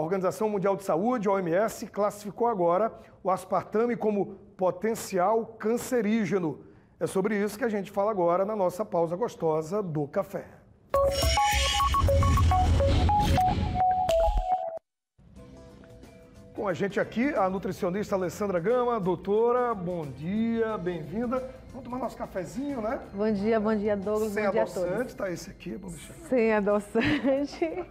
Organização Mundial de Saúde, a OMS, classificou agora o aspartame como potencial cancerígeno. É sobre isso que a gente fala agora na nossa pausa gostosa do café. Com a gente aqui, a nutricionista Alessandra Gama. Doutora, bom dia, bem-vinda. Vamos tomar nosso cafezinho, né? Bom dia, Douglas. Sem bom dia adoçante, a todos. tá esse aqui, vamos deixar. Sem adoçante.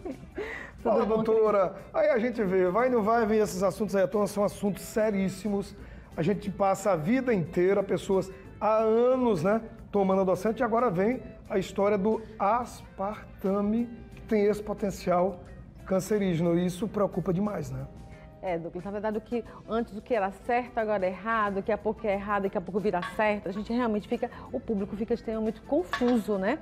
Fala, doutora. Aí a gente vê, vai e não vai, vem esses assuntos aí à tona, são assuntos seríssimos. A gente passa a vida inteira, pessoas há anos, né, tomando adoçante, e agora vem a história do aspartame, que tem esse potencial cancerígeno. E isso preocupa demais, né? Douglas, na verdade, antes o que era certo, agora é errado, daqui a pouco é errado, daqui a pouco vira certo, a gente realmente o público fica extremamente confuso, né?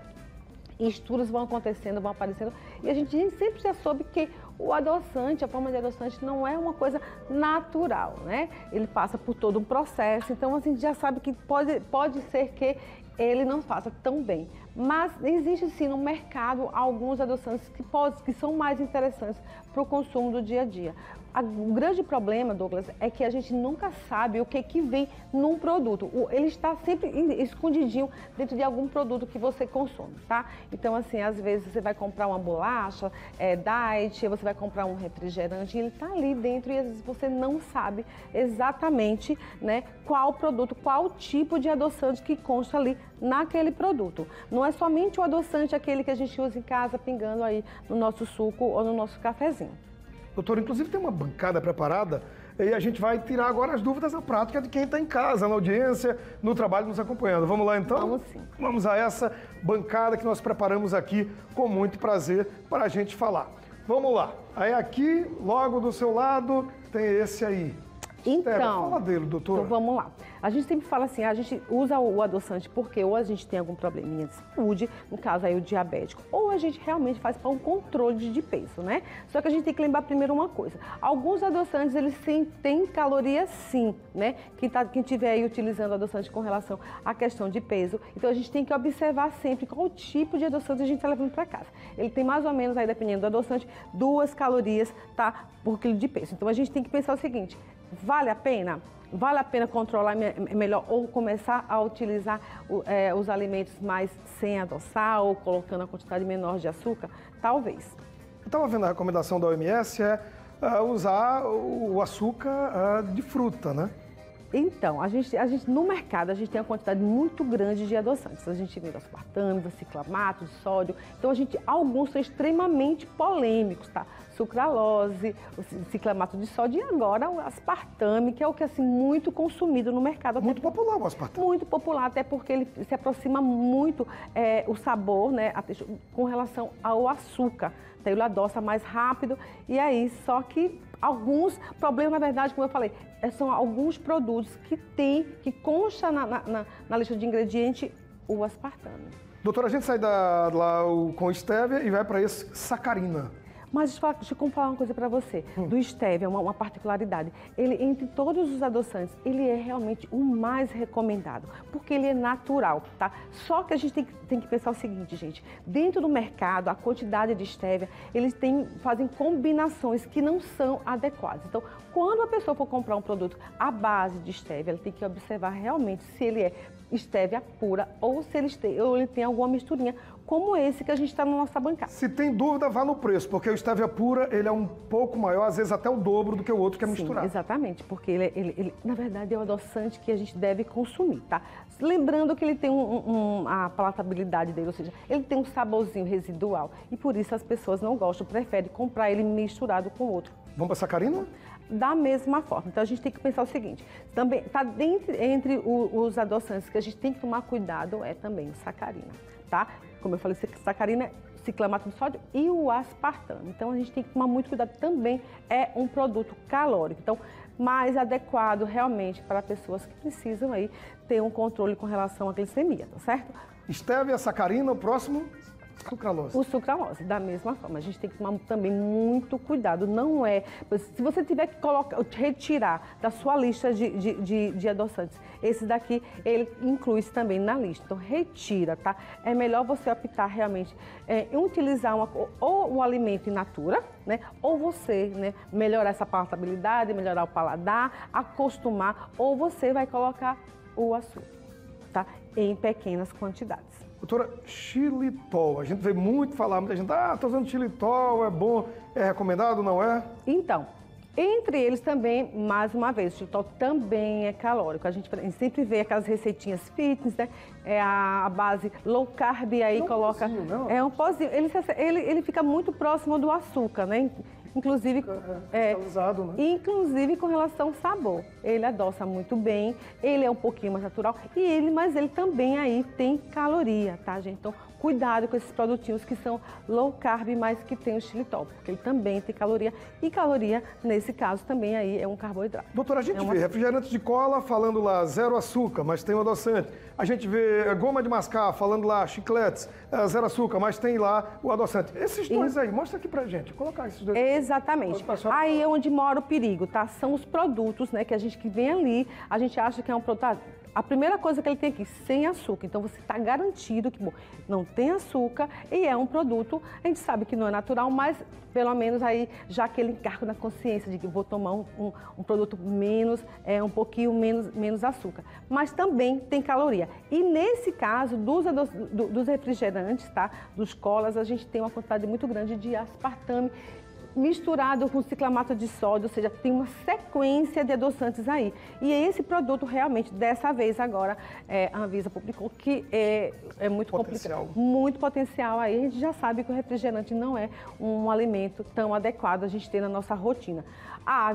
E estudos vão acontecendo, vão aparecendo, e a gente sempre já soube que o adoçante, a forma de adoçante não é uma coisa natural, né? Ele passa por todo um processo, então a gente já sabe que pode ser que ele não faça tão bem. Mas existe sim no mercado alguns adoçantes que são mais interessantes para o consumo do dia a dia. O grande problema, Douglas, é que a gente nunca sabe o que vem num produto. Ele está sempre escondidinho dentro de algum produto que você consome, tá? Então, assim, às vezes você vai comprar uma bolacha, diet, você vai comprar um refrigerante, e ele está ali dentro e às vezes você não sabe exatamente, né, qual produto, qual tipo de adoçante que consta ali naquele produto. Não é somente o adoçante aquele que a gente usa em casa, pingando aí no nosso suco ou no nosso cafezinho. Doutor, inclusive tem uma bancada preparada e a gente vai tirar agora as dúvidas na prática de quem está em casa, na audiência, no trabalho, nos acompanhando. Vamos lá, então? Vamos sim. Vamos a essa bancada que nós preparamos aqui com muito prazer para a gente falar. Vamos lá. Aí aqui, logo do seu lado, tem esse aí. Então, fala dele, doutor. Então vamos lá. A gente sempre fala assim, a gente usa o adoçante porque ou a gente tem algum probleminha de saúde, no caso aí o diabético, ou a gente realmente faz para um controle de peso, né? Só que a gente tem que lembrar primeiro uma coisa. Alguns adoçantes, eles têm calorias sim, né? Quem estiver aí utilizando adoçante com relação à questão de peso, então a gente tem que observar sempre qual tipo de adoçante a gente está levando para casa. Ele tem mais ou menos aí, dependendo do adoçante, 2 calorias, tá, por quilo de peso. Então a gente tem que pensar o seguinte: vale a pena? Vale a pena controlar melhor ou começar a utilizar os alimentos mais sem adoçar ou colocando a quantidade menor de açúcar? Talvez. Eu estava vendo a recomendação da OMS, usar o açúcar de fruta, né? Então, a gente, no mercado, a gente tem uma quantidade muito grande de adoçantes. A gente vê aspartame, ciclamato de sódio. Então, alguns são extremamente polêmicos, tá? Sucralose, o ciclamato de sódio e agora o aspartame, que é o que assim muito consumido no mercado. Muito popular o aspartame. Muito popular, até porque ele se aproxima muito o sabor, né, com relação ao açúcar. Então, ele adoça mais rápido e aí, só que alguns problemas, na verdade, como eu falei, são alguns produtos que consta na lista de ingredientes o aspartame. Doutora, a gente sai lá com stevia e vai para esse sacarina. Mas deixa eu falar uma coisa para você. Do stevia, uma particularidade. Ele, entre todos os adoçantes, ele é realmente o mais recomendado, porque ele é natural, tá? Só que a gente tem que pensar o seguinte, gente. Dentro do mercado, a quantidade de stevia, eles fazem combinações que não são adequadas. Então, quando a pessoa for comprar um produto à base de stevia, ela tem que observar realmente se ele é stevia pura ou se ele tem alguma misturinha, como esse que a gente está na nossa bancada. Se tem dúvida, vá no preço, porque o stevia pura, ele é um pouco maior, às vezes até o dobro do que o outro que é misturado. Exatamente, porque ele na verdade, é o adoçante que a gente deve consumir, tá? Lembrando que ele tem a palatabilidade dele, ou seja, ele tem um saborzinho residual e por isso as pessoas não gostam, preferem comprar ele misturado com outro. Vamos para sacarina? Da mesma forma. Então, a gente tem que pensar o seguinte, também está entre os adoçantes que a gente tem que tomar cuidado também o sacarina, tá? Como eu falei, sacarina, ciclamato de sódio e o aspartame. Então, a gente tem que tomar muito cuidado. Também é um produto calórico. Então, mais adequado realmente para pessoas que precisam aí ter um controle com relação à glicemia, tá certo? Stevia, sacarina, o próximo? Sucralose. O sucralose, da mesma forma. A gente tem que tomar também muito cuidado. Não é... Se você tiver que retirar da sua lista de adoçantes, esse daqui, ele inclui-se também na lista. Então, retira, tá? É melhor você optar realmente em utilizar ou o alimento in natura, né? Ou você, né, melhorar essa palatabilidade, melhorar o paladar, acostumar, ou você vai colocar o açúcar, tá? Em pequenas quantidades. Doutora, xilitol, a gente vê muito falar, muita gente, tô usando xilitol, é bom, é recomendado, não é? Então, entre eles também, mais uma vez, o xilitol também é calórico. A gente sempre vê aquelas receitinhas fitness, né? É a base low carb, e aí coloca... Pozinho, não? É um pozinho, ele fica muito próximo do açúcar, né? Inclusive, cristalizado, né? Inclusive com relação ao sabor. Ele adoça muito bem, ele é um pouquinho mais natural, mas ele também aí tem caloria, tá, gente? Então, cuidado com esses produtinhos que são low carb, mas que tem o xilitol, porque ele também tem caloria, e caloria, nesse caso, também aí é um carboidrato. Doutora, a gente vê refrigerante de cola falando lá zero açúcar, mas tem o adoçante. A gente vê goma de mascar falando lá chicletes, zero açúcar, mas tem lá o adoçante. Esses dois aí, mostra aqui pra gente, vou colocar esses dois. Exatamente. Aí é onde mora o perigo, tá? São os produtos, né, que a gente que vem ali, a gente acha que é um produto... A primeira coisa que ele tem aqui, sem açúcar. Então, você está garantido que, bom, não tem açúcar e é um produto, a gente sabe que não é natural, mas pelo menos aí já aquele encargo na consciência de que vou tomar um produto menos, um pouquinho menos açúcar. Mas também tem caloria. E nesse caso, dos refrigerantes, tá? Dos colas, a gente tem uma quantidade muito grande de aspartame, misturado com ciclamato de sódio, ou seja, tem uma sequência de adoçantes aí. E esse produto realmente, dessa vez agora, a Anvisa publicou que é muito complicado, muito potencial aí. A gente já sabe que o refrigerante não é um alimento tão adequado a gente ter na nossa rotina.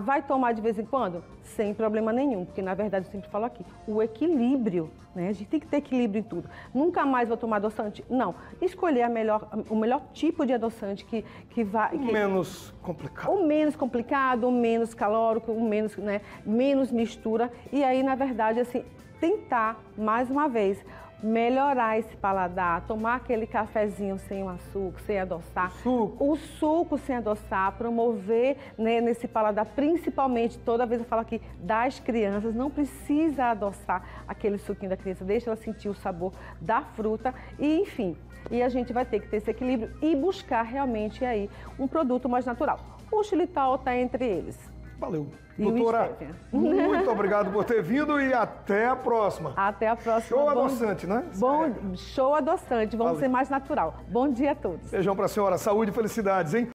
Vai tomar de vez em quando? Sem problema nenhum, porque na verdade eu sempre falo aqui, o equilíbrio, né? A gente tem que ter equilíbrio em tudo. Nunca mais vou tomar adoçante? Não. Escolher o melhor tipo de adoçante que vai... Menos complicado. O menos complicado, o menos calórico, o menos, né, menos mistura. E aí, na verdade, assim, tentar, mais uma vez, melhorar esse paladar, tomar aquele cafezinho sem o açúcar, sem adoçar. O suco sem adoçar, promover, né, nesse paladar, principalmente, toda vez eu falo aqui, das crianças, não precisa adoçar aquele suquinho da criança, deixa ela sentir o sabor da fruta e, enfim. E a gente vai ter que ter esse equilíbrio e buscar realmente aí um produto mais natural. O xilitol está entre eles. Valeu. Doutora, muito obrigado por ter vindo e até a próxima. Até a próxima. Show adoçante, né? Show adoçante, vamos ser mais natural. Bom dia a todos. Beijão pra senhora, saúde e felicidades, hein?